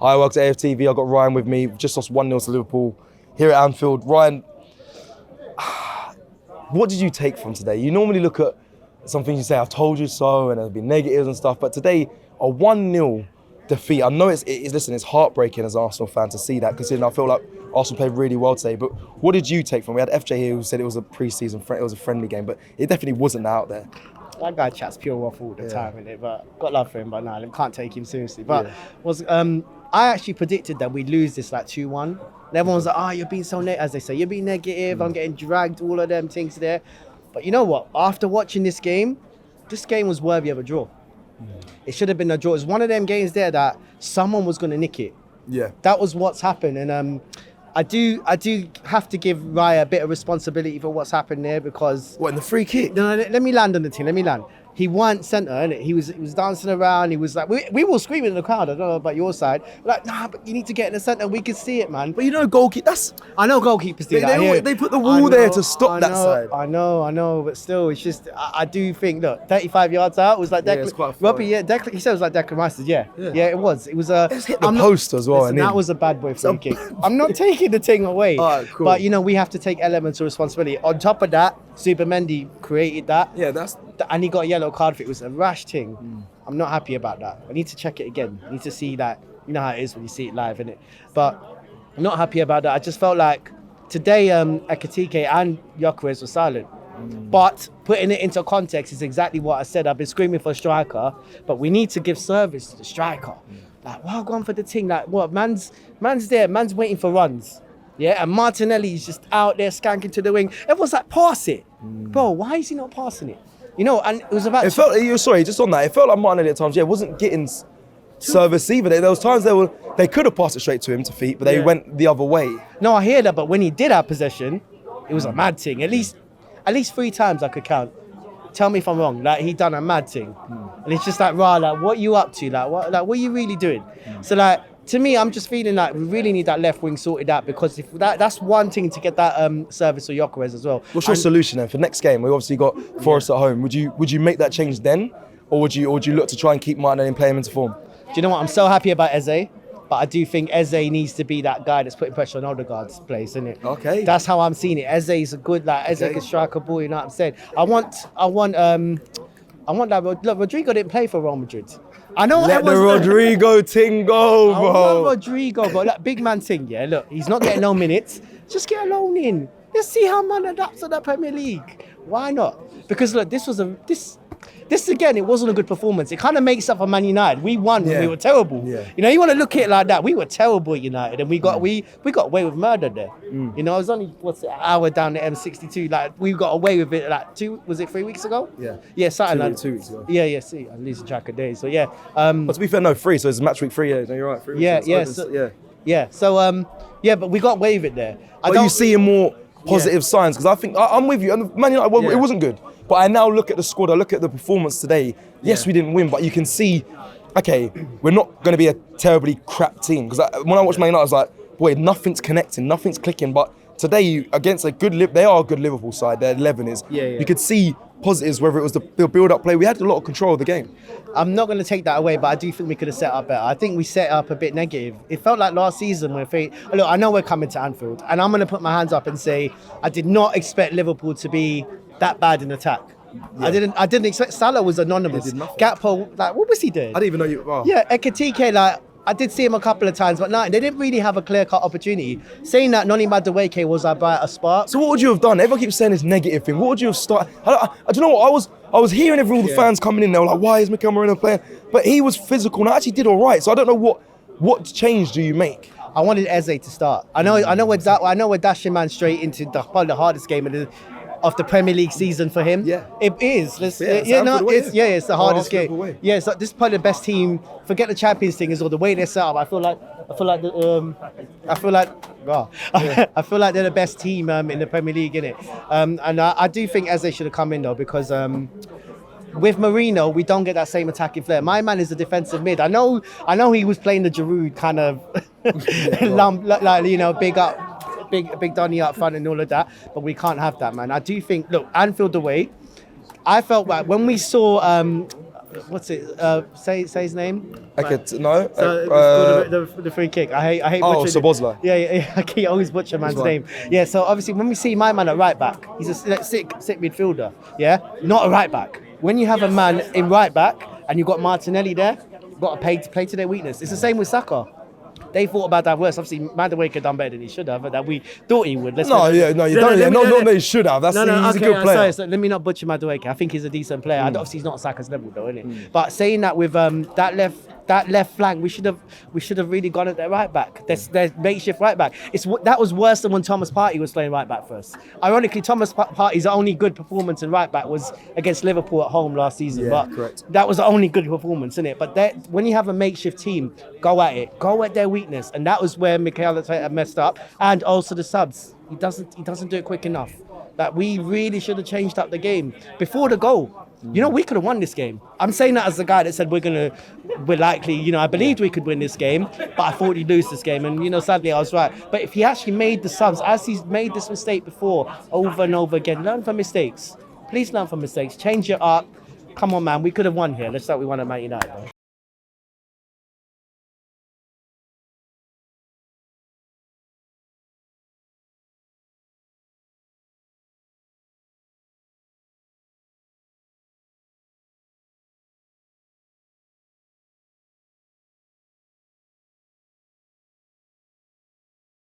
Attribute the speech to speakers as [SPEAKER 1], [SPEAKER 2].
[SPEAKER 1] I work at AFTV. I got Ryan with me. Just lost 1-0 to Liverpool here at Anfield. Ryan, what did you take from today? You normally look at some things you say, I've told you so, and there'll be negatives and stuff, but today, a 1-0 defeat. I know it's heartbreaking as an Arsenal fan to see that, considering I feel like Arsenal played really well today, but what did you take from it? We had FJ here who said it was a pre-season, it was a friendly game, but it definitely wasn't out there.
[SPEAKER 2] That guy chats pure waffle all the time, innit? But got love for him, but no, can't take him seriously. But I actually predicted that we'd lose this like 2-1. And everyone was like, oh, you're being so negative, as they say, you're being negative, I'm getting dragged, all of them things there. But you know what? After watching this game was worthy of a draw. It should have been a draw. It's one of them games there that someone was going to nick it.
[SPEAKER 1] Yeah.
[SPEAKER 2] That was what's happened. And I do have to give Raya a bit of responsibility for what's happened there because...
[SPEAKER 1] What, in the free kick?
[SPEAKER 2] No, let me land on the team. Let me land. He won centre, innit? He was dancing around. He was like, we were screaming in the crowd. I don't know about your side. We're like, nah, but you need to get in the centre. We can see it, man.
[SPEAKER 1] But you know, I know
[SPEAKER 2] goalkeepers do that.
[SPEAKER 1] They put the wall there to stop that side.
[SPEAKER 2] I know. But still, it's just, I do think, look, 35 yards out was like Declan.
[SPEAKER 1] It's quite far.
[SPEAKER 2] Robbie, Declan, he said it was like Declan Rice's. Yeah, it was. It was a...
[SPEAKER 1] It's hit the post as well.
[SPEAKER 2] Listen, that was a bad boy free kick. I'm not taking the thing away.
[SPEAKER 1] All right, cool.
[SPEAKER 2] But, you know, we have to take elements of responsibility. On top of that, Supermendy created that.
[SPEAKER 1] Yeah, that's...
[SPEAKER 2] And he got a yellow card for it. It was a rash thing. I'm not happy about that. I need to check it again. I need to see that. You know how it is when you see it live, innit? But I'm not happy about that. I just felt like today Ekitike and Gyökeres were silent. But putting it into context is exactly what I said. I've been screaming for a striker, but we need to give service to the striker. Like, well, go on for the thing. Like, what? Man's there. Man's waiting for runs. Yeah, and Martinelli's just out there skanking to the wing. Everyone's like, pass it. Bro, why is he not passing it? You know, and it was about...
[SPEAKER 1] just on that, it felt like Martinelli at times, wasn't getting service either. There was times they could have passed it straight to him to feet, but they went the other way.
[SPEAKER 2] No, I hear that, but when he did have possession, it was a mad thing. At least 3 times I could count. Tell me if I'm wrong. Like, he done a mad thing. And it's just like, rah, like, what you up to? Like, what are you really doing? So, like, to me, I'm just feeling like we really need that left wing sorted out because if that's one thing to get that service for Gyökeres as well.
[SPEAKER 1] What's your solution then for next game? We obviously got Forest at home. Would you make that change then, or would you look to try and keep Martinelli and play him into form?
[SPEAKER 2] Do you know what? I'm so happy about Eze, but I do think Eze needs to be that guy that's putting pressure on Odegaard's place, isn't it?
[SPEAKER 1] Okay.
[SPEAKER 2] That's how I'm seeing it. Eze is a good Eze can strike a ball. You know what I'm saying? I want that. Look, Rodrigo didn't play for Real Madrid. I know.
[SPEAKER 1] Let the Rodrigo ting go, bro.
[SPEAKER 2] I love Rodrigo, but look, big man ting, yeah. Look, he's not getting no minutes. Just get a loan in. Let's see how man adapts to the Premier League. Why not? Because look, this again, it wasn't a good performance. It kind of makes up for Man United. We won when we were terrible. Yeah. You know, you want to look at it like that. We were terrible at United, and we got away with murder there. You know, it was only an hour down the M62. Like we got away with it. Like 3 weeks ago? Yeah, something like
[SPEAKER 1] 2 weeks ago.
[SPEAKER 2] Yeah. See, I'm losing track of days. So yeah.
[SPEAKER 1] But to be fair, no, 3. So it's match week 3. Yeah, no, you're right. 3 weeks.
[SPEAKER 2] So but we got away with it there.
[SPEAKER 1] Are you seeing more positive signs? Because I think I'm with you. And Man United, it wasn't good. But I now look at the squad, I look at the performance today. Yes, we didn't win, but you can see, okay, we're not going to be a terribly crap team. Because when I watched Man United, I was like, boy, nothing's connecting, nothing's clicking. But today, against they are a good Liverpool side, their 11 is. You could see positives, whether it was the build-up play. We had a lot of control of the game.
[SPEAKER 2] I'm not going to take that away, but I do think we could have set up better. I think we set up a bit negative. It felt like last season when look, I know we're coming to Anfield, and I'm going to put my hands up and say I did not expect Liverpool to be that bad in attack. I didn't expect. Salah was anonymous. Gakpo, like, what was he doing?
[SPEAKER 1] I didn't even know you. Wow.
[SPEAKER 2] Yeah, Ekitike, like, I did see him a couple of times, but no, they didn't really have a clear-cut opportunity. Saying that Noni Madueke was a spark.
[SPEAKER 1] So what would you have done? Everyone keeps saying this negative thing. What would you have started? I don't know what I was hearing all the fans coming in. They were like, "Why is Mikel Merino playing?" But he was physical and actually did all right. So I don't know what change do you make?
[SPEAKER 2] I wanted Eze to start. I know we're dashing man straight into probably the hardest game of the Premier League season for him. Yeah, it is. It's the hardest game. Yeah, so this is probably the best team. Forget the Champions thing, the way they're set up. I feel like they're the best team in the Premier League, innit? And I do think Eze should have come in though, because with Merino, we don't get that same attacking flair. My man is a defensive mid. I know he was playing the Giroud kind of lump, like, you know, big Donny up front and all of that, but we can't have that, man. I do think, look, Anfield away, I felt like when we saw what's it? Say his name.
[SPEAKER 1] Okay, no.
[SPEAKER 2] So the free kick. I hate.
[SPEAKER 1] Oh,
[SPEAKER 2] butchering it.
[SPEAKER 1] Szoboszlai.
[SPEAKER 2] Yeah. I keep always butcher man's name. Yeah. So obviously, when we see my man at right back, he's a sick midfielder. Yeah, not a right back. When you have a man in right back and you've got Martinelli there, you've got to play to their weakness. It's the same with Saka. They thought about that worse. Obviously, Madueke done better than he should have, but that we thought he would.
[SPEAKER 1] You don't. Yeah, no, he should have. He's a good player.
[SPEAKER 2] Sorry, so let me not butcher Madueke. I think he's a decent player. Obviously, he's not Saka's level though, isn't it? But saying that with that left flank, we should have really gone at their right back. Their makeshift right back. That was worse than when Thomas Partey was playing right back first. Ironically, Thomas Partey's only good performance in right back was against Liverpool at home last season.
[SPEAKER 1] Yeah,
[SPEAKER 2] but
[SPEAKER 1] correct.
[SPEAKER 2] That was the only good performance, isn't it? But when you have a makeshift team, go at it. Go at their weakness, and that was where Mikel Arteta messed up, and also the subs. He doesn't do it quick enough. That we really should have changed up the game before the goal. You know, we could have won this game. I'm saying that as the guy that said we're likely, I believed we could win this game, but I thought we'd lose this game. And, sadly I was right. But if he actually made the subs, as he's made this mistake before, over and over again, learn from mistakes. Please learn from mistakes. Change it up. Come on, man. We could have won here. Let's start with one at Man United, bro.